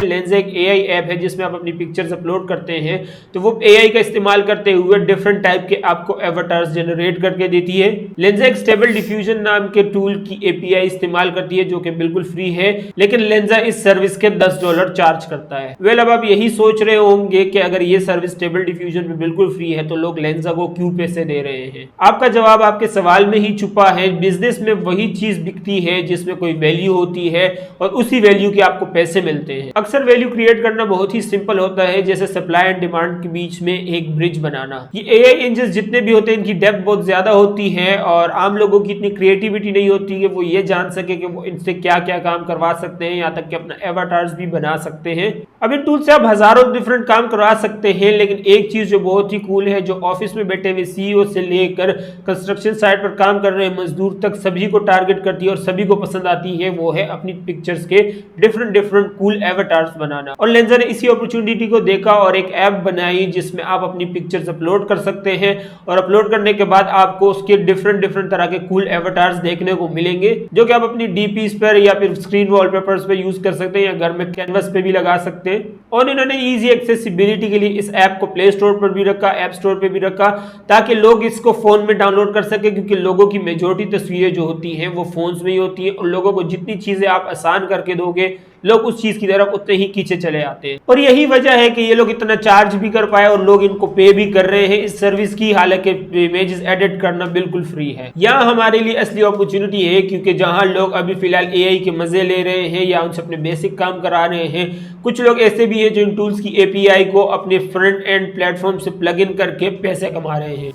लेंजा एक AI app है जिसमें आप अपनी पिक्चर्स अपलोड करते हैं, तो वो एआई का इस्तेमाल करते हुए डिफरेंट टाइप के आपको एवाटार्स जनरेट करके देती है। लेंजा एक स्टेबल डिफ्यूजन नाम के टूल की एपीआई इस्तेमाल करती है जो कि बिल्कुल फ्री है, लेकिन लेंजा इस सर्विस के $10 चार्ज करता है। वेल, अब आप यही सोच रहे होंगे कि अगर ये सर्विस स्टेबल डिफ्यूजन में बिल्कुल फ्री है तो लोग लेंजा को क्यों पैसे दे रहे हैं। आपका जवाब आपके सवाल में ही छुपा है। बिजनेस में वही चीज बिकती है जिसमें कोई वैल्यू होती है और उसी वैल्यू के आपको पैसे मिलते हैं। अक्सर वैल्यू क्रिएट करना बहुत ही सिंपल होता है, जैसे सप्लाई एंड डिमांड के बीच में एक ब्रिज बनाना। ये एआई इंजन जितने भी होते हैं इनकी डेप्थ बहुत ज्यादा होती है और आम लोगों की इतनी क्रिएटिविटी नहीं होती कि वो ये जान सके कि वो इनसे क्या क्या काम करवा सकते हैं, यहाँ तक कि अपना एवाटार्स भी बना सकते हैं। अब इन टूल से आप हजारों डिफरेंट काम करवा सकते हैं, लेकिन एक चीज जो बहुत ही कूल है, जो ऑफिस में बैठे हुए सीईओ से लेकर कंस्ट्रक्शन साइट पर काम कर रहे मजदूर तक सभी को टारगेट करती है और सभी को पसंद आती है, वो है अपनी पिक्चर्स के डिफरेंट कूल एवाटार्स बनाना। और लेंजा ने इसी अपॉर्चुनिटी को देखा और एक ऐप बनाई जिसमें आप अपनी पिक्चर्स अपलोड कर सकते हैं और अपलोड करने के बाद आपको उसके डिफरेंट तरह के कूल एवाटार्स देखने को मिलेंगे, जो कि आप अपनी डीपीज पर या फिर स्क्रीन वॉलपेपर्स पे यूज कर सकते हैं या घर में कैनवस पे भी लगा सकते हैं। और इन्होंने इजी एक्सेसिबिलिटी के लिए इस ऐप को प्ले स्टोर पर भी रखा, ऐप स्टोर पे भी रखा, ताकि लोग इसको फोन में डाउनलोड कर सके, क्योंकि लोगों की मेजॉरिटी तस्वीरें जो होती हैं वो फोन्स में ही होती है और लोगों को जितनी चीजें आप आसान करके दोगे लोग उस चीज की तरफ उतने ही खींचे चले आते हैं। और यही वजह है कि ये लोग इतना चार्ज भी कर पाए और लोग इनको पे भी कर रहे हैं इस सर्विस की, हालांकि इमेजेस एडिट करना बिल्कुल फ्री है। यहाँ हमारे लिए असली अपॉर्चुनिटी है, क्योंकि जहां लोग अभी फिलहाल एआई के मजे ले रहे हैं या उनसे अपने बेसिक काम करा रहे हैं, कुछ लोग ऐसे भी हैं जो इन टूल्स की एपीआई को अपने फ्रंट एंड प्लेटफॉर्म से प्लग इन करके पैसे कमा रहे हैं।